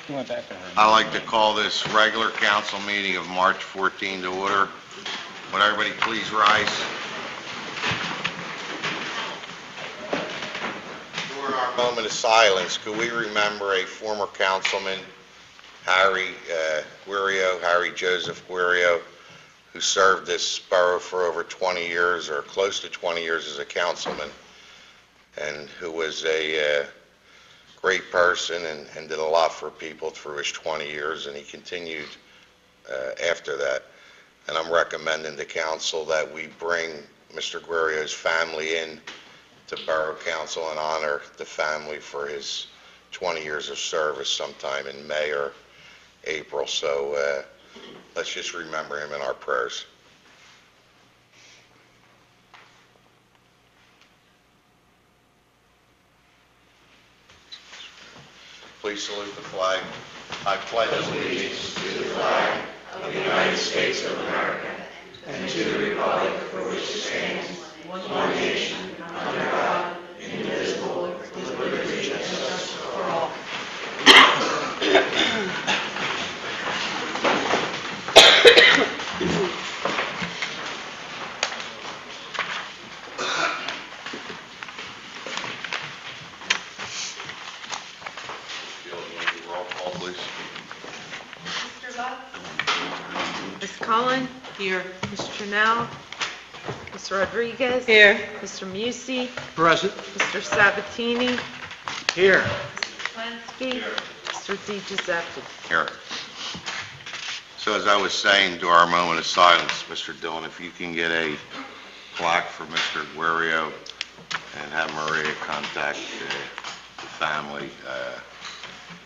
You want that to I'd like to call this regular council meeting of March 14 to order. Would everybody please rise? During our moment of silence, could we remember a former councilman, Harry Joseph Guerrio, who served this borough for over 20 years, or close to 20 years as a councilman, and who was a great person and did a lot for people through his 20 years, and he continued after that. And I'm recommending to council that we bring Mr. Guerrio's family in to Borough Council and honor the family for his 20 years of service sometime in May or April. So let's just remember him in our prayers. Please salute the flag. I pledge allegiance to the flag of the United States of America and to the republic for which it stands, one nation, under God, indivisible, with liberty and justice for all. Ms. Cullen? Here. Mr. Trinnell? Mr. Rodriguez? Here. Mr. Musi? Present. Mr. Sabatini? Here. Mr. Flensky? Mr. Di Giuseppe? Here. So as I was saying, to our moment of silence, Mr. Dillon, if you can get a plaque for Mr. Guerrio and have Maria contact the family,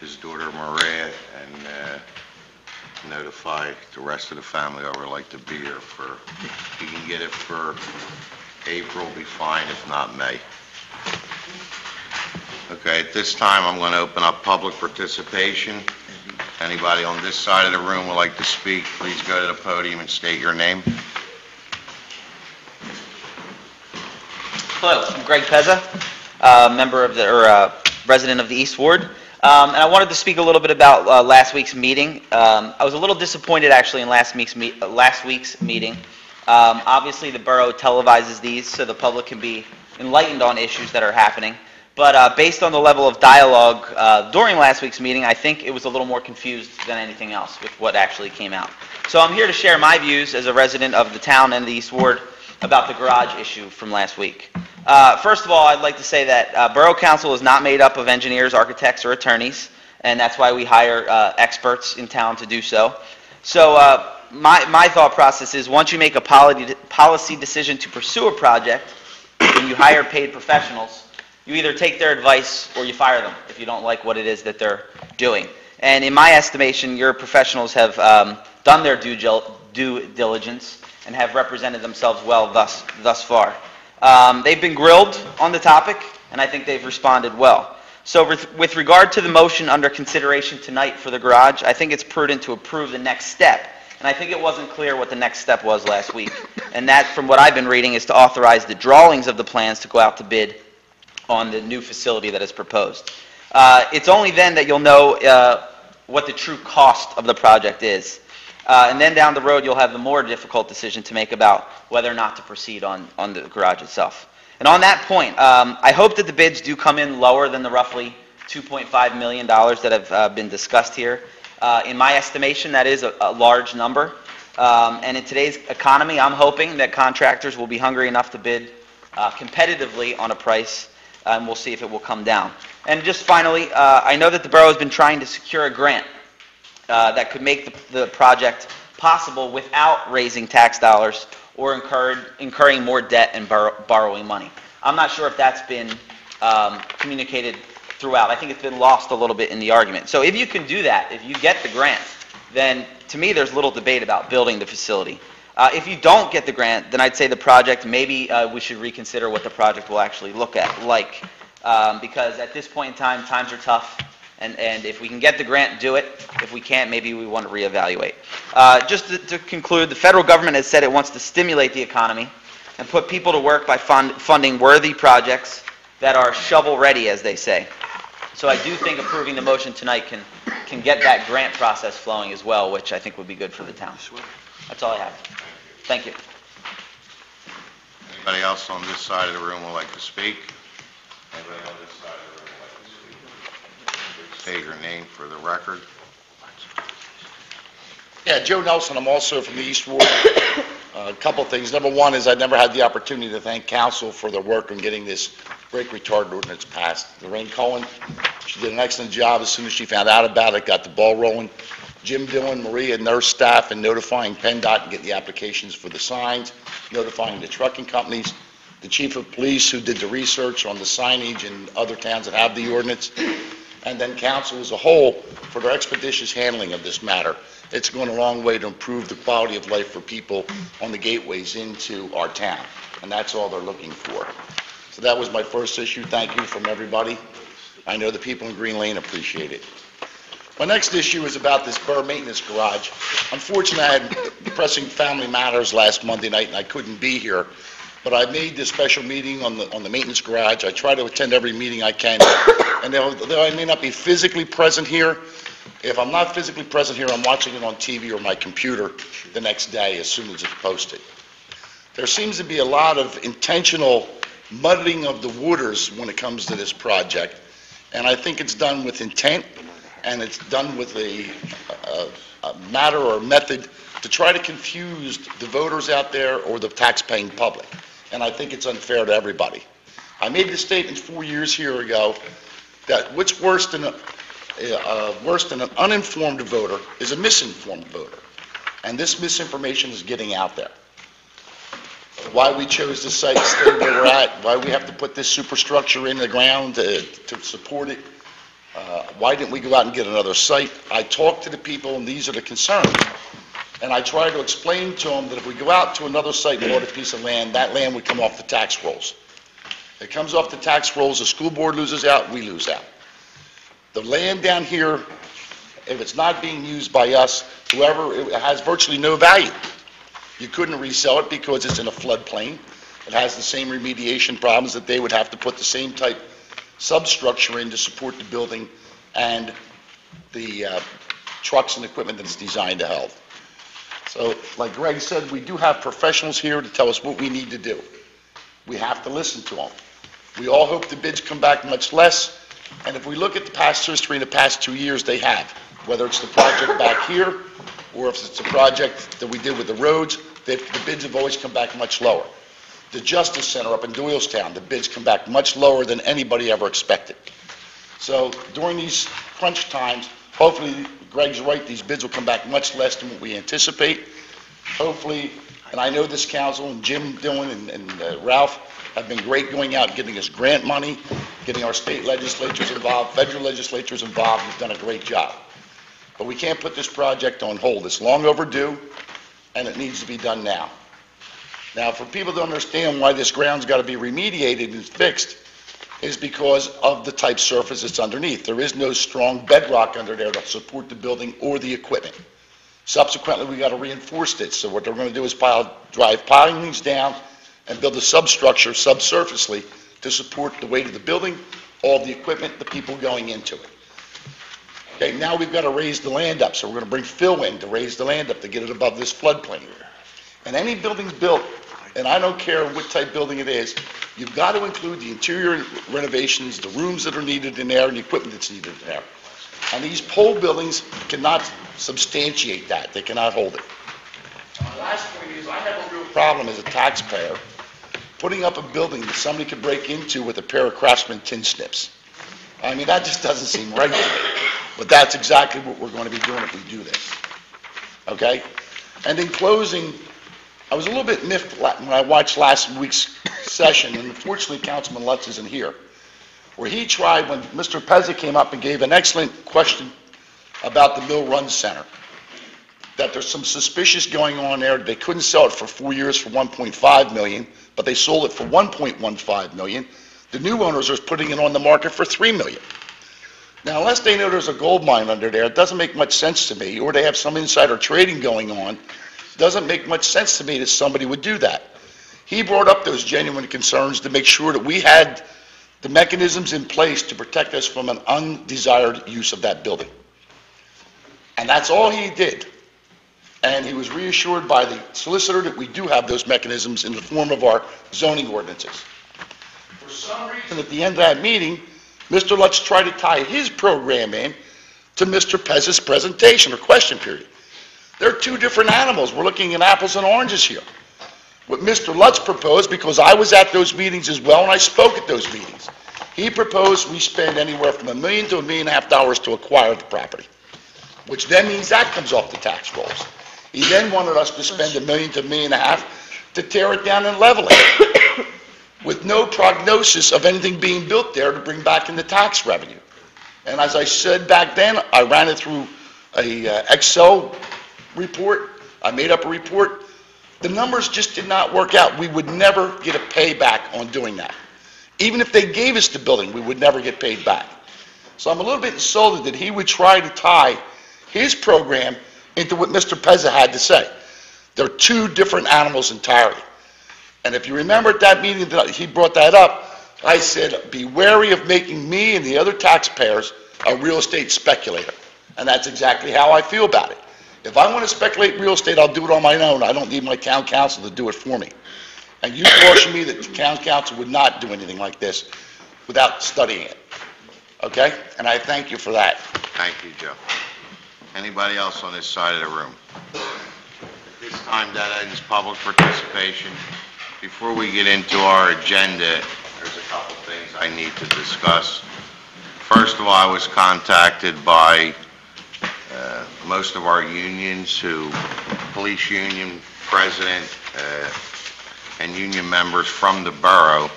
his daughter Maria, and notify the rest of the family I would like to be here for. If you can get it for April, be fine, if not May. Okay, at this time, I'm going to open up public participation. Anybody on this side of the room would like to speak, please go to the podium and state your name. Hello, I'm Greg Pezza, member of resident of the East Ward. And I wanted to speak a little bit about last week's meeting. I was a little disappointed actually in last week's meeting. Obviously the borough televises these so the public can be enlightened on issues that are happening. But based on the level of dialogue during last week's meeting, I think it was a little more confused than anything else with what actually came out. So I'm here to share my views as a resident of the town and the East Ward about the garage issue from last week. First of all, I'd like to say that Borough Council is not made up of engineers, architects, or attorneys, and that's why we hire experts in town to do so. So my thought process is once you make a policy decision to pursue a project and you hire paid professionals, you either take their advice or you fire them if you don't like what it is that they're doing. And in my estimation, your professionals have done their due diligence and have represented themselves well thus far. They've been grilled on the topic, and I think they've responded well. So with regard to the motion under consideration tonight for the garage, I think it's prudent to approve the next step. And I think it wasn't clear what the next step was last week. And that, from what I've been reading, is to authorize the drawings of the plans to go out to bid on the new facility that is proposed. It's only then that you'll know what the true cost of the project is. And then down the road, you'll have the more difficult decision to make about whether or not to proceed on the garage itself. And on that point, I hope that the bids do come in lower than the roughly $2.5 million that have been discussed here. In my estimation, that is a large number. And in today's economy, I'm hoping that contractors will be hungry enough to bid competitively on a price, and we'll see if it will come down. And just finally, I know that the borough has been trying to secure a grant that could make the project possible without raising tax dollars or incurring more debt and borrowing money. I'm not sure if that's been communicated throughout. I think it's been lost a little bit in the argument. So if you can do that, if you get the grant, then to me there's little debate about building the facility. If you don't get the grant, then I'd say the project, maybe we should reconsider what the project will actually look like. Because at this point in time, times are tough. And if we can get the grant, do it. If we can't, maybe we want to reevaluate. Just to conclude, the federal government has said it wants to stimulate the economy and put people to work by funding worthy projects that are shovel-ready, as they say. So I do think approving the motion tonight can can get that grant process flowing as well, which I think would be good for the town. That's all I have. Thank you. Anybody else on this side of the room would like to speak? Anybody on this side of the room would like to speak? State your name for the record. Yeah, Joe Nelson, I'm also from the East Ward. A couple things. Number one is I never had the opportunity to thank council for their work on getting this brake retardant ordinance passed. Lorraine Cohen, she did an excellent job as soon as she found out about it, got the ball rolling. Jim Dillon, Maria, and their staff, and notifying PennDOT and getting the applications for the signs, notifying the trucking companies, the chief of police who did the research on the signage in other towns that have the ordinance, and then council as a whole for their expeditious handling of this matter. It's going a long way to improve the quality of life for people on the gateways into our town, and that's all they're looking for. So that was my first issue. Thank you from everybody. I know the people in Green Lane appreciate it. My next issue is about this borough maintenance garage. Unfortunately, I had pressing family matters last Monday night, and I couldn't be here. But I made this special meeting on the maintenance garage. I try to attend every meeting I can. And though I may not be physically present here, if I'm not physically present here, I'm watching it on TV or my computer the next day as soon as it's posted. There seems to be a lot of intentional muddying of the waters when it comes to this project. And I think it's done with intent, and it's done with a matter or method to try to confuse the voters out there or the tax-paying public. And I think it's unfair to everybody. I made the statement 4 years here ago that what's worse than an uninformed voter is a misinformed voter. And this misinformation is getting out there. Why we chose the site to stay where we're at, why we have to put this superstructure in the ground to support it. Why didn't we go out and get another site? I talked to the people, and these are the concerns. And I tried to explain to them that if we go out to another site and bought a piece of land, that land would come off the tax rolls. It comes off the tax rolls, the school board loses out, we lose out. The land down here, if it's not being used by us, whoever, it has virtually no value. You couldn't resell it because it's in a floodplain. It has the same remediation problems that they would have to put the same type substructure in to support the building and the trucks and equipment that it's designed to hold. So, like Greg said, we do have professionals here to tell us what we need to do. We have to listen to them. We all hope the bids come back much less, and if we look at the past history in the past 2 years, they have. Whether it's the project back here, or if it's the project that we did with the roads, the bids have always come back much lower. The Justice Center up in Doylestown, the bids come back much lower than anybody ever expected. So during these crunch times, hopefully, Greg's right, these bids will come back much less than what we anticipate. Hopefully, and I know this council and Jim Dillon and Ralph have been great going out and getting us grant money, getting our state legislatures involved, federal legislatures involved. We've done a great job. But we can't put this project on hold. It's long overdue, and it needs to be done now. Now, for people to understand why this ground's got to be remediated and fixed, is because of the type surface that's underneath. There is no strong bedrock under there to support the building or the equipment. Subsequently, we got to reinforce it. So what they're going to do is drive pilings down and build a substructure subsurfacely to support the weight of the building, all the equipment, the people going into it. Okay, now we've got to raise the land up. So we're going to bring fill in to raise the land up to get it above this floodplain. And any building built, and I don't care what type building it is, you've got to include the interior renovations, the rooms that are needed in there, and the equipment that's needed in there. And these pole buildings cannot substantiate that. They cannot hold it. The last point is I have a real problem as a taxpayer putting up a building that somebody could break into with a pair of Craftsman tin snips. I mean, that just doesn't seem right to me. But that's exactly what we're going to be doing if we do this. Okay? And in closing, I was a little bit miffed when I watched last week's session, and unfortunately Councilman Lutz isn't here, where he tried, when Mr. Pezza came up and gave an excellent question about the Mill Run Center, that there's some suspicious going on there. They couldn't sell it for 4 years for $1.5 million, but they sold it for $1.15 million. The new owners are putting it on the market for $3 million. Now, unless they know there's a gold mine under there, it doesn't make much sense to me, or they have some insider trading going on. It doesn't make much sense to me that somebody would do that. He brought up those genuine concerns to make sure that we had the mechanisms in place to protect us from an undesired use of that building. And that's all he did. And he was reassured by the solicitor that we do have those mechanisms in the form of our zoning ordinances. For some reason, at the end of that meeting, Mr. Lutz tried to tie his program in to Mr. Pez's presentation or question period. They're two different animals. We're looking at apples and oranges here. What Mr. Lutz proposed, because I was at those meetings as well and I spoke at those meetings, he proposed we spend anywhere from $1 million to $1.5 million to acquire the property, which then means that comes off the tax rolls. He then wanted us to spend $1 million to $1.5 million to tear it down and level it, with no prognosis of anything being built there to bring back in the tax revenue. And as I said back then, I ran it through a Excel report. I made up a report. The numbers just did not work out. We would never get a payback on doing that. Even if they gave us the building, we would never get paid back. So I'm a little bit insulted that he would try to tie his program into what Mr. Pezza had to say. They're two different animals entirely. And if you remember at that meeting that he brought that up, I said, be wary of making me and the other taxpayers a real estate speculator. And that's exactly how I feel about it. If I want to speculate real estate, I'll do it on my own. I don't need my town council to do it for me. And you caution me that the town council would not do anything like this without studying it. Okay? And I thank you for that. Thank you, Joe. Anybody else on this side of the room? At this time, that ends public participation. Before we get into our agenda, there's a couple things I need to discuss. First of all, I was contacted by most of our unions, police union president and union members from the borough,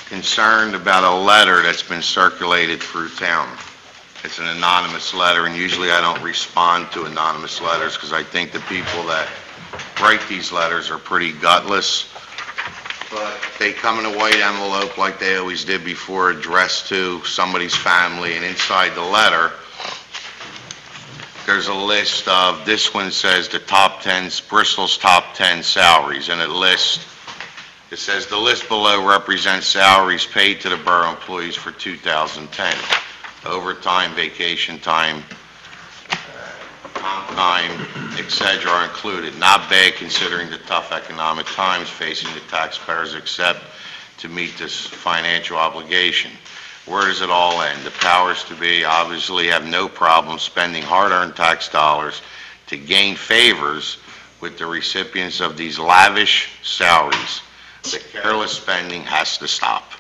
concerned about a letter that's been circulated through town. It's an anonymous letter, and usually I don't respond to anonymous letters because I think the people that write these letters are pretty gutless. But they come in a white envelope like they always did before, addressed to somebody's family, and inside the letter, there's a list of, this one says the top 10, Bristol's top 10 salaries, and it says the list below represents salaries paid to the borough employees for 2010. Overtime, vacation time, comp time, etc. are included. Not bad considering the tough economic times facing the taxpayers except to meet this financial obligation. Where does it all end? The powers to be obviously have no problem spending hard-earned tax dollars to gain favors with the recipients of these lavish salaries. The careless spending has to stop.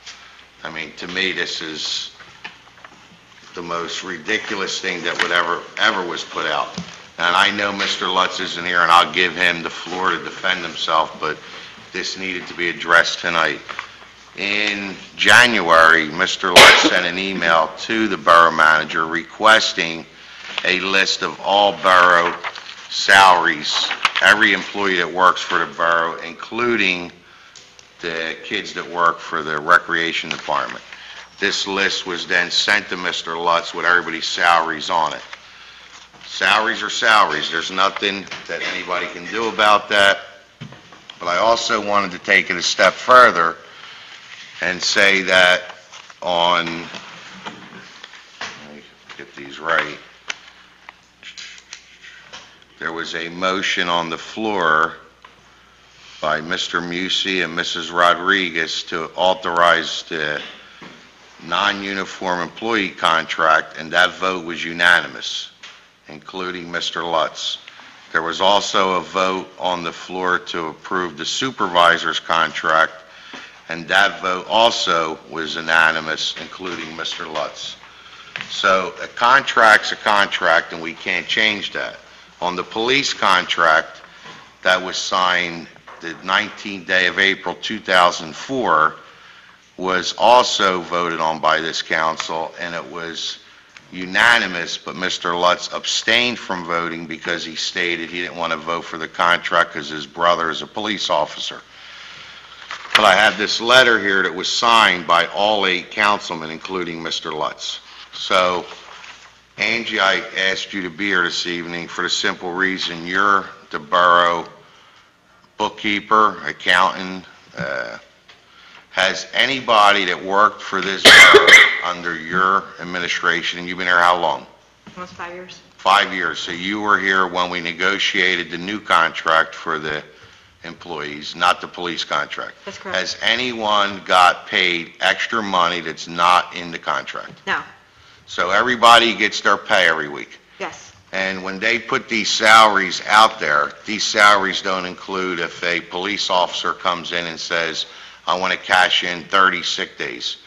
I mean, to me, this is the most ridiculous thing that would ever was put out. And I know Mr. Lutz isn't here, and I'll give him the floor to defend himself, but this needed to be addressed tonight. In January, Mr. Lutz sent an email to the borough manager requesting a list of all borough salaries, every employee that works for the borough, including the kids that work for the recreation department. This list was then sent to Mr. Lutz with everybody's salaries on it. Salaries are salaries. There's nothing that anybody can do about that. But I also wanted to take it a step further and say that on, let me get these right, there was a motion on the floor by Mr. Musey and Mrs. Rodriguez to authorize the non-uniform employee contract, and that vote was unanimous, including Mr. Lutz. There was also a vote on the floor to approve the supervisor's contract, and that vote also was unanimous, including Mr. Lutz. So a contract's a contract, and we can't change that. On the police contract that was signed the 19th day of April 2004 was also voted on by this council, and it was unanimous, but Mr. Lutz abstained from voting because he stated he didn't want to vote for the contract because his brother is a police officer. But I have this letter here that was signed by all 8 councilmen, including Mr. Lutz. So, Angie, I asked you to be here this evening for the simple reason you're the borough bookkeeper, accountant. Has anybody that worked for this borough under your administration, and you've been here how long? Almost 5 years. 5 years. So you were here when we negotiated the new contract for the employees, not the police contract. That's correct. Has anyone got paid extra money that's not in the contract? No. So everybody gets their pay every week. Yes. And when they put these salaries out there, these salaries don't include if a police officer comes in and says, I want to cash in 30 sick days,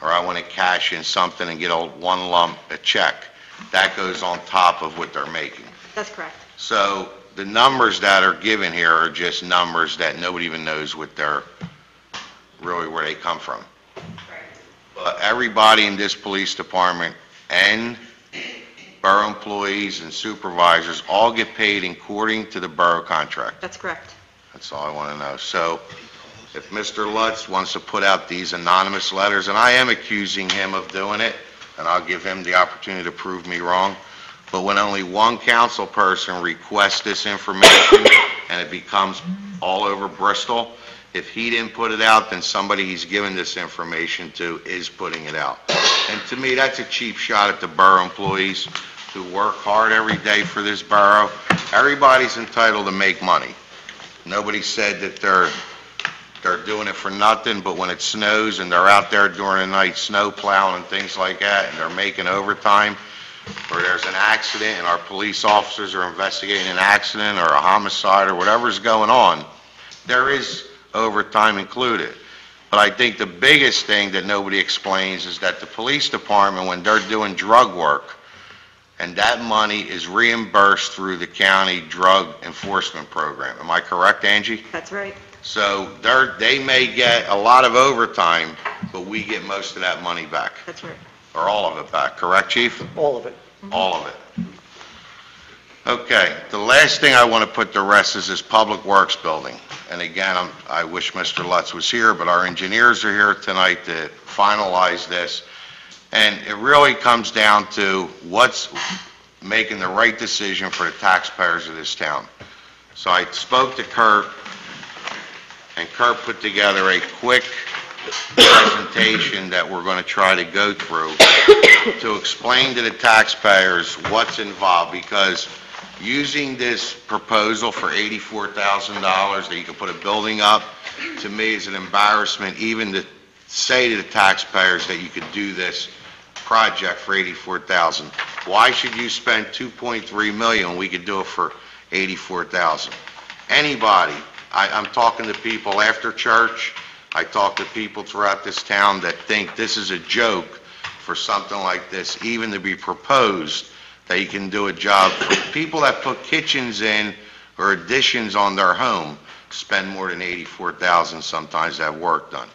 or I want to cash in something and get one lump, a check. That goes on top of what they're making. That's correct. So the numbers that are given here are just numbers that nobody even knows what they're, really where they come from. But everybody in this police department and borough employees and supervisors all get paid according to the borough contract. That's correct. That's all I want to know. So if Mr. Lutz wants to put out these anonymous letters, and I am accusing him of doing it, and I'll give him the opportunity to prove me wrong, but when only one council person requests this information and it becomes all over Bristol, if he didn't put it out, then somebody he's given this information to is putting it out. And to me, that's a cheap shot at the borough employees who work hard every day for this borough. Everybody's entitled to make money. Nobody said that they're doing it for nothing, but when it snows and they're out there during the night snow plowing and things like that, and they're making overtime, or there's an accident and our police officers are investigating an accident or a homicide or whatever's going on, there is overtime included. But I think the biggest thing that nobody explains is that the police department, when they're doing drug work, and that money is reimbursed through the county drug enforcement program. Am I correct, Angie? That's right. So they may get a lot of overtime, but we get most of that money back, That's right. or all of it back. Correct, Chief? All of it. All of it. Okay, the last thing I want to put to rest is this Public Works building. And again, I wish Mr. Lutz was here, but our engineers are here tonight to finalize this. And it really comes down to what's making the right decision for the taxpayers of this town. So I spoke to Kurt, and Kurt put together a quick presentation that we're going to try to go through to explain to the taxpayers what's involved, because using this proposal for $84,000 that you can put a building up, to me is an embarrassment even to say to the taxpayers that you could do this project for $84,000. Why should you spend $2.3 million when we could do it for $84,000? Anybody, I'm talking to people after church, I talk to people throughout this town that think this is a joke for something like this, even to be proposed, that you can do a job. For people that put kitchens in or additions on their home, spend more than $84,000 sometimes to have work done.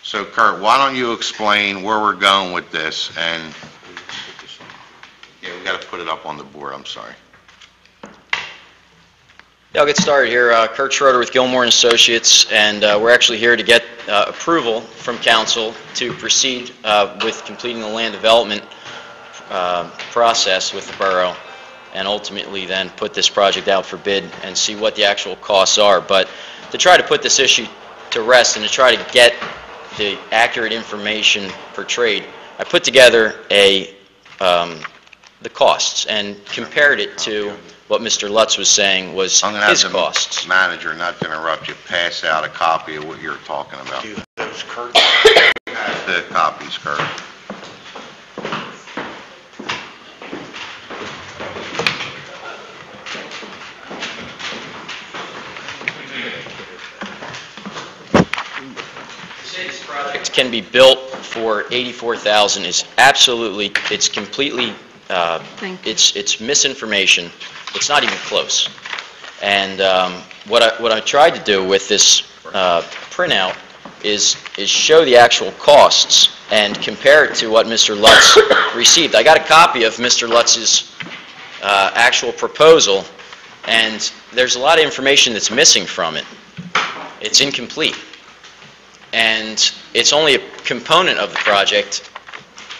So Kurt, why don't you explain where we're going with this? And yeah, we got to put it up on the board, I'm sorry. Yeah, I'll get started here. Kurt Schroeder with Gilmore & Associates, and we're actually here to get approval from council to proceed with completing the land development process with the borough, and ultimately then put this project out for bid and see what the actual costs are. But to try to put this issue to rest and to try to get the accurate information portrayed, I put together the costs and compared it to what Mr. Lutz was saying was I'm going to his have the costs. manager, not to interrupt you, pass out a copy of what you're talking about. Do those, Kurt? The copies, Kurt. Project can be built for $84,000 is absolutely, it's completely, Thank you. it's misinformation. It's not even close. And what I tried to do with this printout is show the actual costs and compare it to what Mr. Lutz received. I got a copy of Mr. Lutz's actual proposal, and there's a lot of information that's missing from it. It's incomplete. And it's only a component of the project,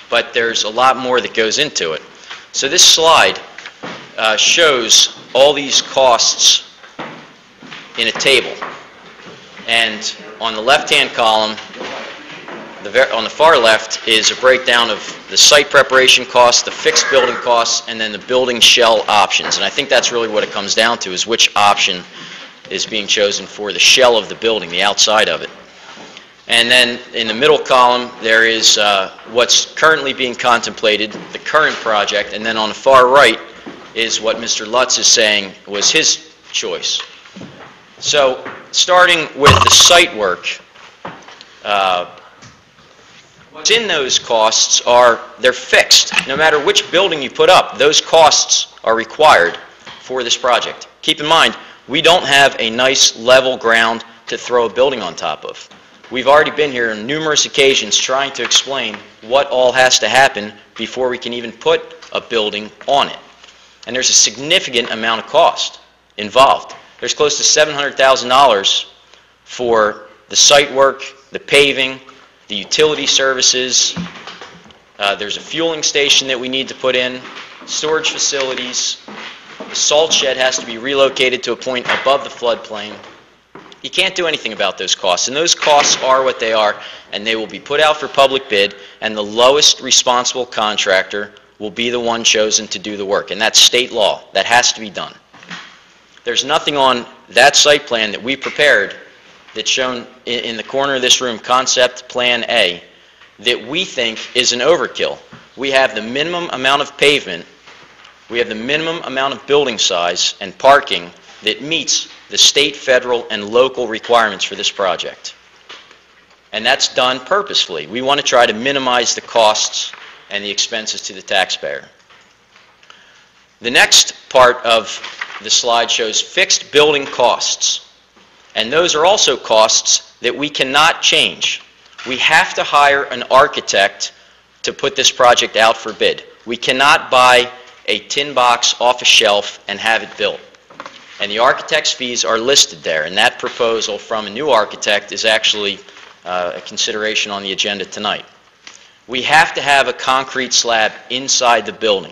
but there's a lot more that goes into it. So this slide shows all these costs in a table. And on the left-hand column, on the far left is a breakdown of the site preparation costs, the fixed building costs, and then the building shell options. And I think that's really what it comes down to, is which option is being chosen for the shell of the building, the outside of it. And then in the middle column, there is what's currently being contemplated, the current project, and then on the far right is what Mr. Lutz is saying was his choice. So, starting with the site work, what's in those costs they're fixed. No matter which building you put up, those costs are required for this project. Keep in mind, we don't have a nice level ground to throw a building on top of. We've already been here on numerous occasions trying to explain what all has to happen before we can even put a building on it. And there's a significant amount of cost involved. There's close to $700,000 for the site work, the paving, the utility services. There's a fueling station that we need to put in, storage facilities. The salt shed has to be relocated to a point above the floodplain. You can't do anything about those costs, and those costs are what they are, and they will be put out for public bid, and the lowest responsible contractor will be the one chosen to do the work, and that's state law. That has to be done. There's nothing on that site plan that we prepared that's shown in the corner of this room, Concept Plan A, that we think is an overkill. We have the minimum amount of pavement, we have the minimum amount of building size and parking that meets the state, federal, and local requirements for this project. And that's done purposefully. We want to try to minimize the costs and the expenses to the taxpayer. The next part of the slide shows fixed building costs. And those are also costs that we cannot change. We have to hire an architect to put this project out for bid. We cannot buy a tin box off a shelf and have it built. And the architect's fees are listed there, and that proposal from a new architect is actually a consideration on the agenda tonight. We have to have a concrete slab inside the building.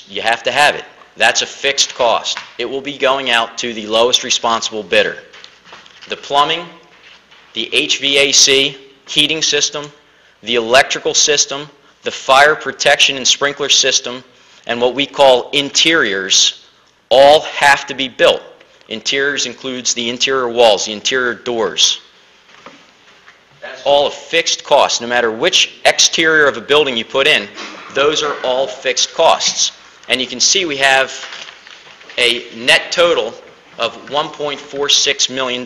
You have to have it. That's a fixed cost. It will be going out to the lowest responsible bidder. The plumbing, the HVAC, heating system, the electrical system, the fire protection and sprinkler system, and what we call interiors, all have to be built. Interiors includes the interior walls, the interior doors. That's all a fixed cost. No matter which exterior of a building you put in, those are all fixed costs. And you can see we have a net total of $1.46 million.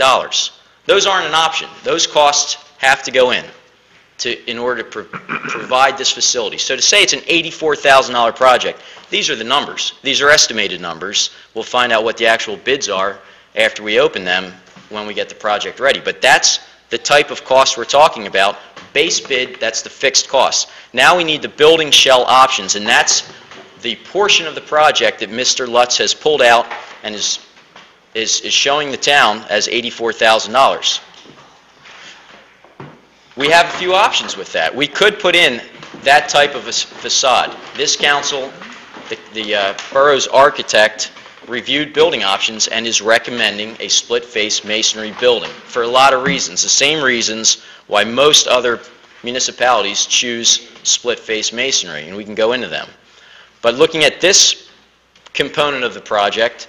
Those aren't an option. Those costs have to go in order to provide this facility. So to say it's an $84,000 project, these are the numbers. These are estimated numbers. We'll find out what the actual bids are after we open them when we get the project ready. But that's the type of cost we're talking about. Base bid, that's the fixed cost. Now we need the building shell options, and that's the portion of the project that Mr. Lutz has pulled out and is showing the town as $84,000. We have a few options with that. We could put in that type of a facade. This council, the borough's architect, reviewed building options and is recommending a split-face masonry building for a lot of reasons. The same reasons why most other municipalities choose split-face masonry, and we can go into them. But looking at this component of the project,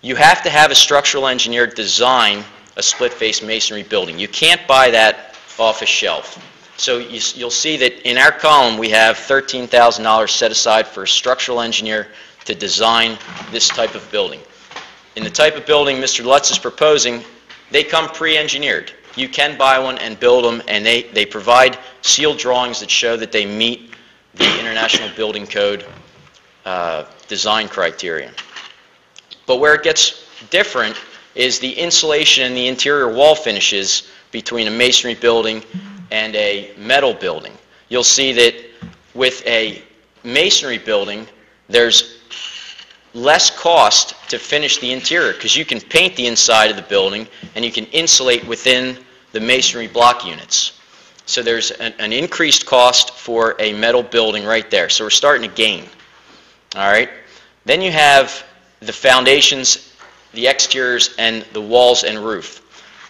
you have to have a structural engineer design a split-face masonry building. You can't buy that off a shelf. So you'll see that in our column we have $13,000 set aside for a structural engineer to design this type of building. In the type of building Mr. Lutz is proposing, they come pre-engineered. You can buy one and build them, and they provide sealed drawings that show that they meet the International Building Code design criteria. But where it gets different is the insulation and the interior wall finishes between a masonry building and a metal building. You'll see that with a masonry building, there's less cost to finish the interior because you can paint the inside of the building and you can insulate within the masonry block units. So there's an increased cost for a metal building right there. So we're starting to gain. All right. Then you have the foundations, the exteriors, and the walls and roof.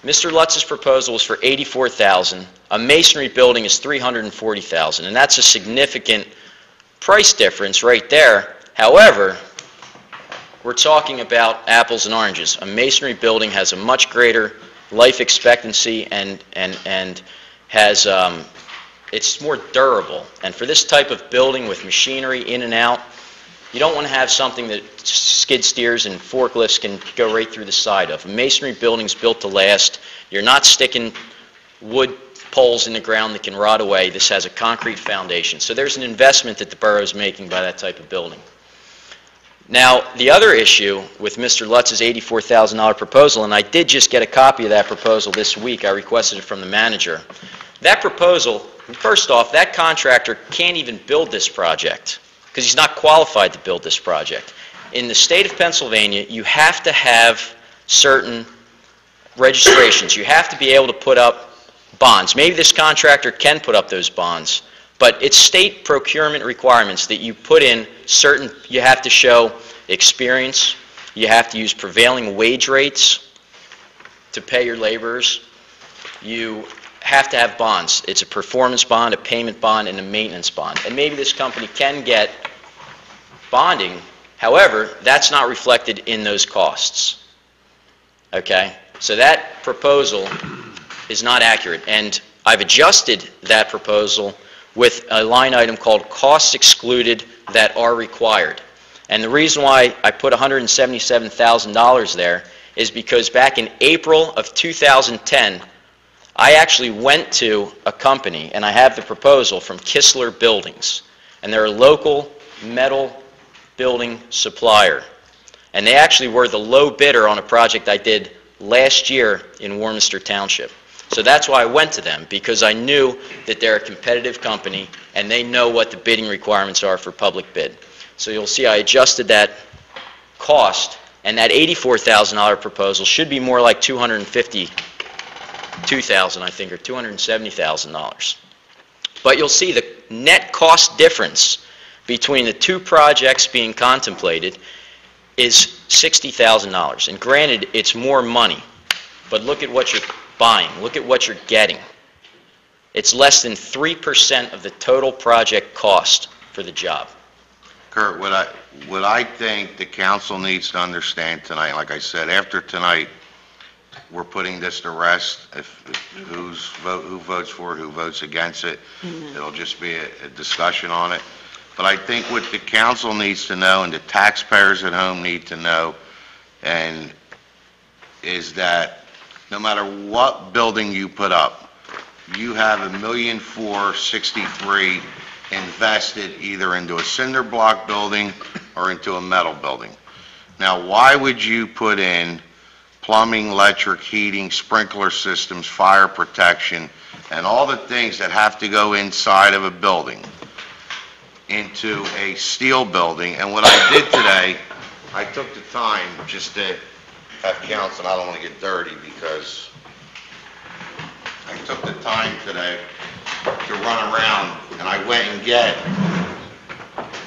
Mr. Lutz's proposal is for $84,000. A masonry building is $340,000, and that's a significant price difference right there. However, we're talking about apples and oranges. A masonry building has a much greater life expectancy and has it's more durable. And for this type of building with machinery in and out, you don't want to have something that skid steers and forklifts can go right through the side of. A masonry building's built to last. You're not sticking wood poles in the ground that can rot away. This has a concrete foundation. So there's an investment that the borough is making by that type of building. Now, the other issue with Mr. Lutz's $84,000 proposal, and I did just get a copy of that proposal this week. I requested it from the manager. That proposal, first off, that contractor can't even build this project because he's not qualified to build this project. In the state of Pennsylvania, you have to have certain registrations. You have to be able to put up bonds. Maybe this contractor can put up those bonds, but it's state procurement requirements that you put in certain, you have to show experience, you have to use prevailing wage rates to pay your laborers, you have to have bonds. It's a performance bond, a payment bond, and a maintenance bond. And maybe this company can get bonding, however, that's not reflected in those costs. Okay? So that proposal is not accurate, and I've adjusted that proposal with a line item called costs excluded that are required. And the reason why I put $177,000 there is because back in April of 2010, I actually went to a company, and I have the proposal from Kistler Buildings, and they're a local metal building supplier. And they actually were the low bidder on a project I did last year in Warminster Township. So that's why I went to them, because I knew that they're a competitive company and they know what the bidding requirements are for public bid. So you'll see I adjusted that cost, and that $84,000 proposal should be more like $252,000, I think, or $270,000. But you'll see the net cost difference between the two projects being contemplated is $60,000. And granted, it's more money, but look at what you're buying. Look at what you're getting. It's less than 3% of the total project cost for the job. Kurt, what I think the council needs to understand tonight, like I said, after tonight, we're putting this to rest. Who votes for it, who votes against it, it'll just be a discussion on it. But I think what the council needs to know, and the taxpayers at home need to know, and is that no matter what building you put up, you have $1,463,000 invested either into a cinder block building or into a metal building. Now, why would you put in plumbing, electric, heating, sprinkler systems, fire protection, and all the things that have to go inside of a building into a steel building? And what I did today, I took the time just to have counsel, and I don't want to get dirty because I took the time today to run around and I went and get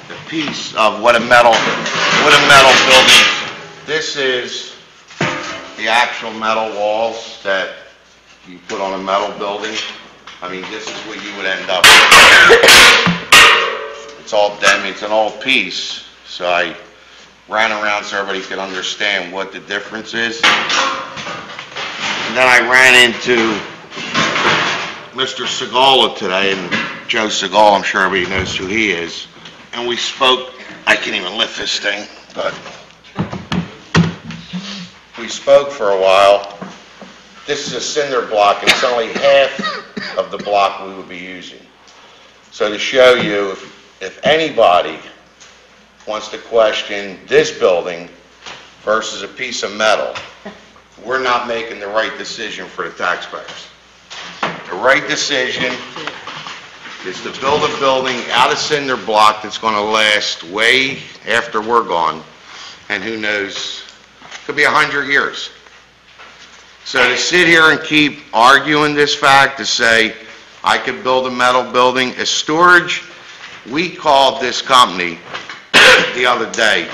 the piece of what a metal building. This is the actual metal walls that you put on a metal building. I mean, this is what you would end up with. It's all damaged, it's an old piece, so I ran around so everybody could understand what the difference is. And then I ran into Mr. Segala today, and Joe Segala, I'm sure everybody knows who he is, and we spoke. I can't even lift this thing, but we spoke for a while. This is a cinder block, and it's only half of the block we would be using. So to show you, if anybody wants to question this building versus a piece of metal, we're not making the right decision for the taxpayers. The right decision is to build a building out of cinder block that's going to last way after we're gone, and who knows, could be 100 years. So to sit here and keep arguing this fact, to say I could build a metal building as storage, we called this company the other day,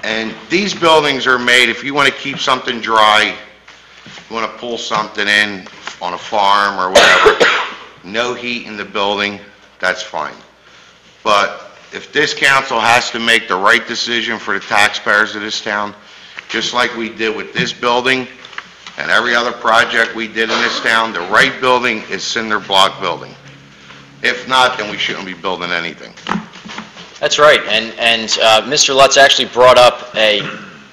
and these buildings are made, if you want to keep something dry, you want to pull something in on a farm or whatever, no heat in the building, that's fine. But if this council has to make the right decision for the taxpayers of this town, just like we did with this building and every other project we did in this town, the right building is cinder block building. If not, then we shouldn't be building anything. That's right, and Mr. Lutz actually brought up a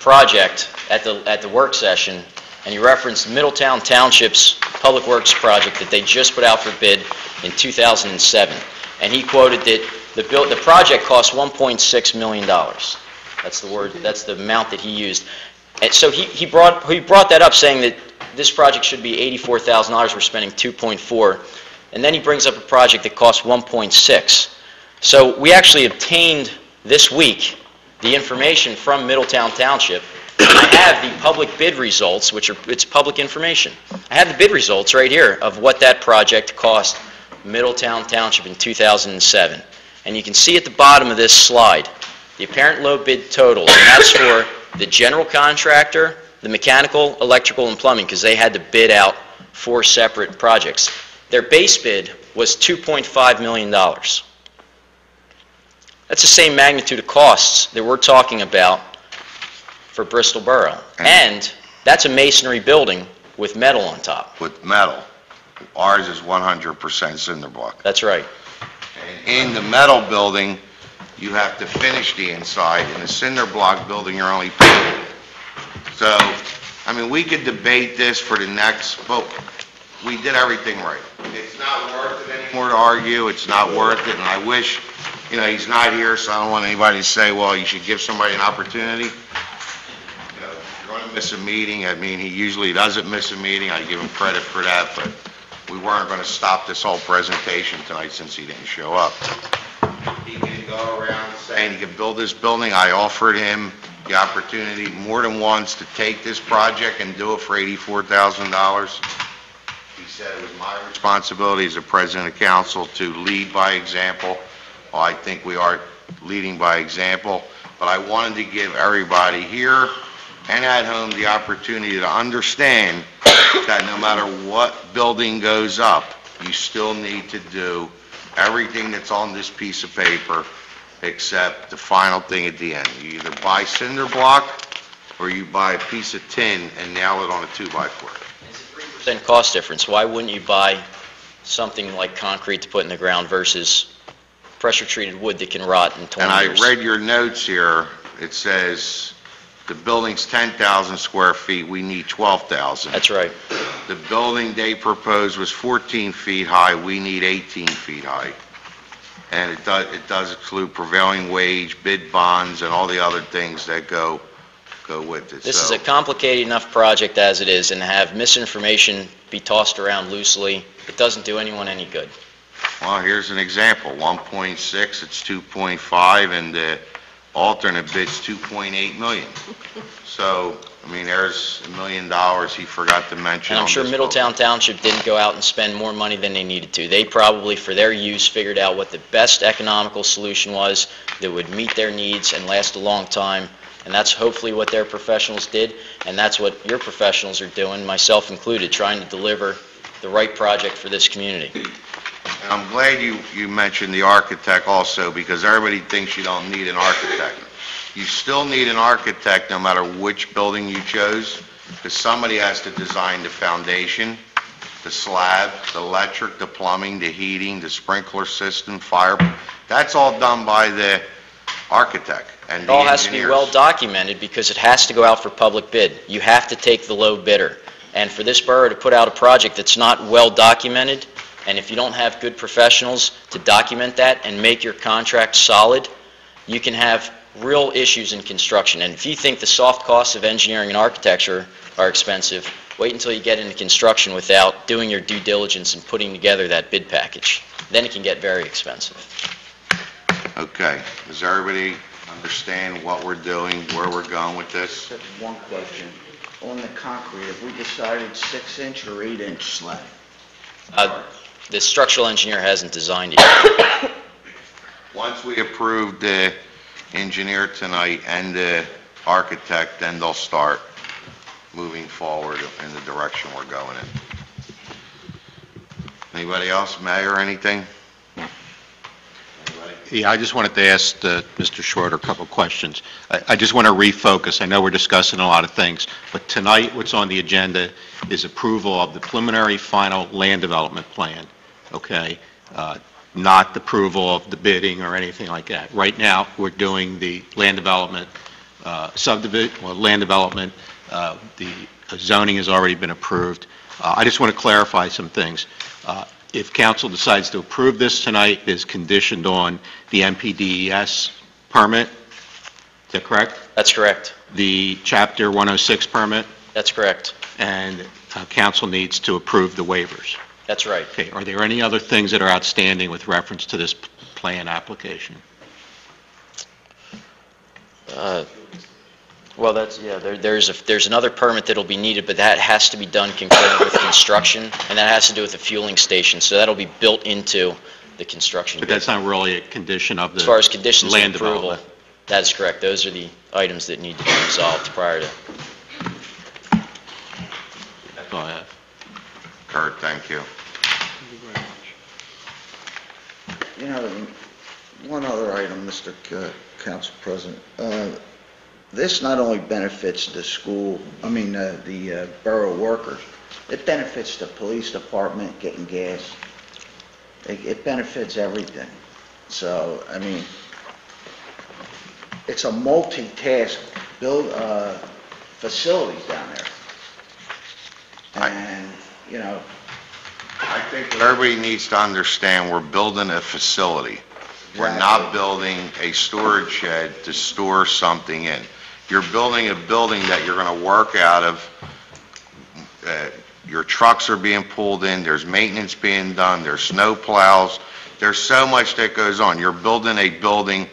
project at the work session, and he referenced Middletown Township's Public Works project that they just put out for bid in 2007. And he quoted that the project cost $1.6 million. That's the word, that's the amount that he used. And so he brought that up, saying that this project should be $84,000, we're spending $2.4. And then he brings up a project that costs $1.6. So we actually obtained this week the information from Middletown Township. I have the public bid results, it's public information. I have the bid results right here of what that project cost Middletown Township in 2007. And you can see at the bottom of this slide the apparent low bid totals, and that's for the general contractor, the mechanical, electrical, and plumbing, because they had to bid out 4 separate projects. Their base bid was $2.5 million. That's the same magnitude of costs that we're talking about for Bristol Borough. And that's a masonry building with metal on top. With metal. Ours is 100% cinder block. That's right. In the metal building, you have to finish the inside. In the cinder block building, you're only painting it. So, I mean, we could debate this for the next, but we did everything right. It's not worth it anymore to argue. It's not worth it, and I wish, you know, he's not here, so I don't want anybody to say, well, you should give somebody an opportunity. You know, if you're going to miss a meeting, I mean, he usually doesn't miss a meeting. I give him credit for that, but we weren't going to stop this whole presentation tonight since he didn't show up. He can go around saying he could build this building. I offered him the opportunity more than once to take this project and do it for $84,000. He said it was my responsibility as a president of council to lead by example. Well, I think we are leading by example, but I wanted to give everybody here and at home the opportunity to understand that no matter what building goes up, you still need to do everything that's on this piece of paper except the final thing at the end. You either buy cinder block or you buy a piece of tin and nail it on a 2x4. It's a 3% cost difference. Why wouldn't you buy something like concrete to put in the ground versus pressure-treated wood that can rot in 20 years? And I read your notes here. It says the building's 10,000 square feet, we need 12,000. That's right. The building they proposed was 14 feet high, we need 18 feet high. And it does exclude prevailing wage, bid bonds, and all the other things that go with it. This is a complicated enough project as it is, and to have misinformation be tossed around loosely, it doesn't do anyone any good. Well, here's an example, 1.6, it's 2.5, and the alternate bid's 2.8 million. So, I mean, there's $1 million he forgot to mention. And I'm on sure this Middletown building. Township didn't go out and spend more money than they needed to. They probably, for their use, figured out what the best economical solution was that would meet their needs and last a long time. And that's hopefully what their professionals did, and that's what your professionals are doing, myself included, trying to deliver the right project for this community. And I'm glad you mentioned the architect also, because everybody thinks you don't need an architect. You still need an architect no matter which building you chose, because somebody has to design the foundation, the slab, the electric, the plumbing, the heating, the sprinkler system, fire. That's all done by the architect and It the all has to be engineers. well documented because it has to go out for public bid. You have to take the low bidder. And for this borough to put out a project that's not well documented, and if you don't have good professionals to document that and make your contract solid, you can have real issues in construction. And if you think the soft costs of engineering and architecture are expensive, wait until you get into construction without doing your due diligence and putting together that bid package. Then it can get very expensive. Okay, does everybody understand what we're doing, where we're going with this? Just one question. On the concrete, if we decided 6-inch or 8-inch slab? The structural engineer hasn't designed it yet. Once we approve the engineer tonight and the architect, then they'll start moving forward in the direction we're going in. Anybody else, Mayor, anything? Yeah, I just wanted to ask Mr. Shorter a couple of questions. I just want to refocus. I know we're discussing a lot of things, but tonight what's on the agenda is approval of the preliminary final land development plan, okay? Not the approval of the bidding or anything like that. Right now, we're doing the land development subdivision, well, land development. The zoning has already been approved. I just want to clarify some things. If council decides to approve this tonight, it is conditioned on the MPDES permit. Is that correct? That's correct. The Chapter 106 permit, That's correct. and council needs to approve the waivers. That's right. Okay, are there any other things that are outstanding with reference to this plan application? Well, there's another permit that'll be needed, but that has to be done concurrent with construction, and that has to do with the fueling station, so that'll be built into the construction But bid. that's not really a condition of the As far as conditions of land approval, development. that is correct. Those are the items that need to be resolved prior to. That's all I have. Kurt, thank you. You know, one other item, Mr. Council President. This not only benefits the the borough workers, it benefits the police department getting gas. It benefits everything. So, I mean, it's a multitask facilities down there. And, you know, I think what everybody needs to understand, we're building a facility. We're not building a storage shed to store something in. You're building a building that you're going to work out of. Your trucks are being pulled in, there's maintenance being done, there's snow plows. There's so much that goes on. You're building a building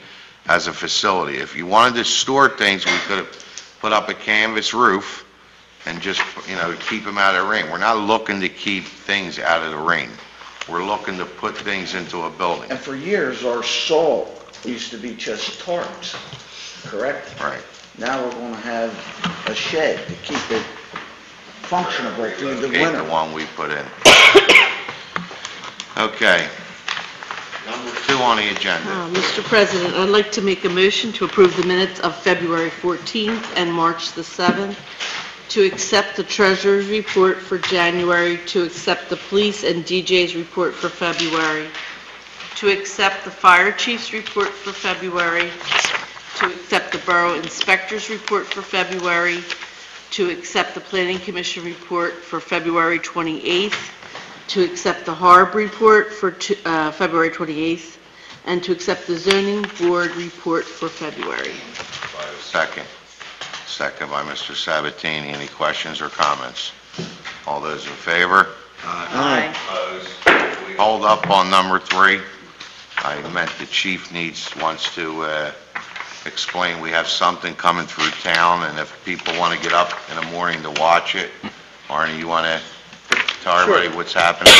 as a facility. If you wanted to store things, we could have put up a canvas roof and just, keep them out of the rain. We're not looking to keep things out of the rain. We're looking to put things into a building. and for years, our salt used to be just tarps, correct? Right. Now we're going to have a shed to keep it functionable through the Locate winter. the one we put in. Okay. Number 2 on the agenda. Mr. President, I'd like to make a motion to approve the minutes of February 14th and March the 7th, to accept the treasurer's report for January, to accept the police and DJ's report for February, to accept the fire chief's report for February, to accept the borough inspector's report for February, to accept the planning commission report for February 28th, to accept the HARB report for February 28th, and to accept the zoning board report for February. Second. Second by Mr. Sabatini. Any questions or comments? All those in favor? Aye. Opposed? We hold up on number 3. I meant the chief wants to explain, we have something coming through town, and if people want to get up in the morning to watch it, Arnie, you want to tell everybody what's happening?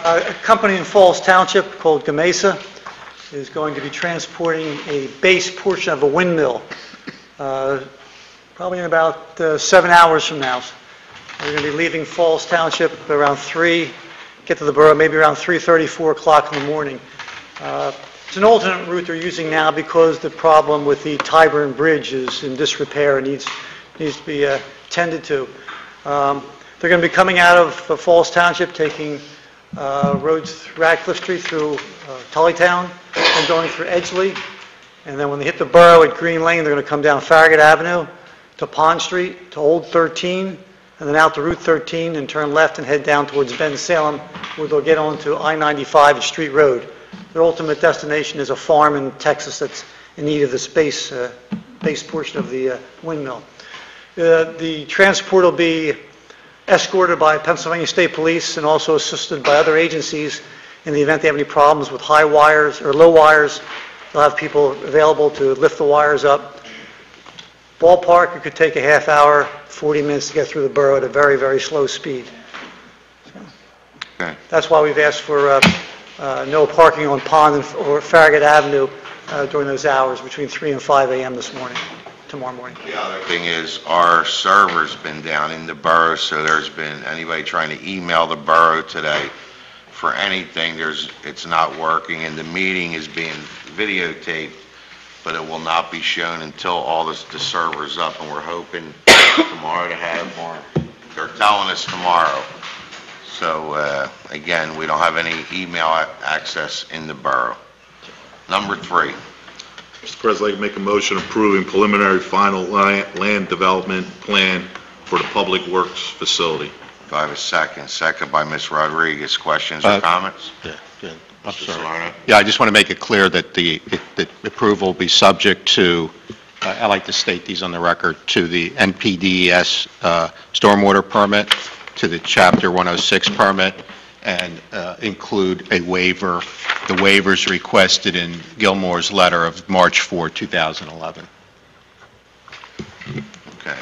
A company in Falls Township called Gamesa is going to be transporting a base portion of a windmill, probably in about 7 hours from now. We're going to be leaving Falls Township around 3, get to the borough maybe around 3:30, 4 o'clock in the morning. It's an alternate route they're using now because the problem with the Tyburn Bridge is in disrepair and needs to be tended to. They're going to be coming out of Falls Township, taking roads Radcliffe Street through Tullytown and going through Edgeley. And then when they hit the borough at Green Lane, they're going to come down Farragut Avenue to Pond Street to Old 13, and then out to Route 13 and turn left and head down towards Ben Salem, where they'll get onto I-95 and Street Road. Their ultimate destination is a farm in Texas that's in need of this base portion of the windmill. The transport will be escorted by Pennsylvania State Police and also assisted by other agencies in the event they have any problems with high wires or low wires. They'll have people available to lift the wires up. Ballpark, it could take a half hour, 40 minutes to get through the borough at a very, very slow speed. Okay. That's why we've asked for no parking on Pond or Farragut Avenue during those hours between 3 and 5 a.m. this morning. tomorrow morning. The other thing is, our server's been down in the borough, so there's been anybody trying to email the borough today for anything, it's not working, and the meeting is being videotaped, but it will not be shown until all the server's up, and we're hoping tomorrow to have more. They're telling us tomorrow. So, again, we don't have any email access in the borough. Number 3. Mr. President, I'd like to make a motion approving preliminary final land development plan for the Public Works facility. Do I have a second? Second by Ms. Rodriguez. Questions or comments? Yeah, good. I'm Mr. sorry. Salerno? Yeah, I just want to make it clear that the approval will be subject to, I like to state these on the record, to the NPDES stormwater permit, to the Chapter 106 permit, and include a waiver, the waivers requested in Gilmore's letter of March 4, 2011. Okay.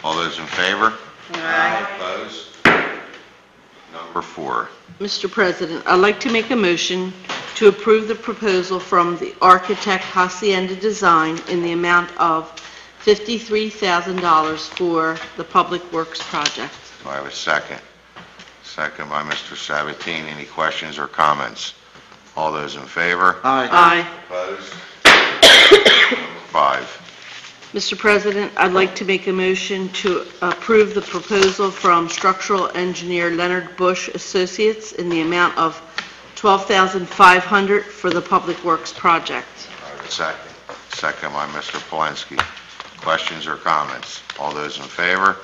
All those in favor? Aye. Opposed? Number 4. Mr. President, I'd like to make a motion to approve the proposal from the architect Hacienda Design in the amount of $53,000 for the Public Works project. Do I have a second? Second by Mr. Sabatini. Any questions or comments? All those in favor? Aye. Opposed? Number 5. Mr. President, I'd like to make a motion to approve the proposal from structural engineer Leonard Bush Associates in the amount of $12,500 for the Public Works project. I have a second. Second by Mr. Polensky. Questions or comments? All those in favor?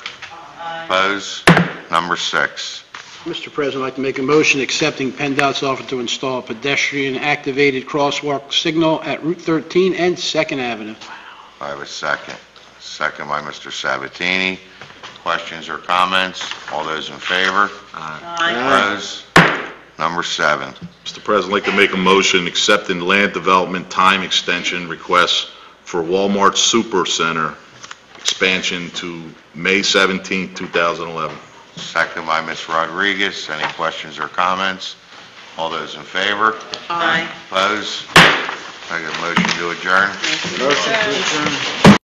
Opposed? Number 6. Mr. President, I'd like to make a motion accepting PennDOT's offer to install a pedestrian-activated crosswalk signal at Route 13 and 2nd Avenue. I have a second. Second by Mr. Sabatini. Questions or comments? All those in favor? Opposed? Number 7. Mr. President, I'd like to make a motion accepting land development time extension request for Walmart Super Center expansion to May 17, 2011. Second by Ms. Rodriguez. Any questions or comments? All those in favor? Aye. Opposed? I got a motion to adjourn. Motion to adjourn.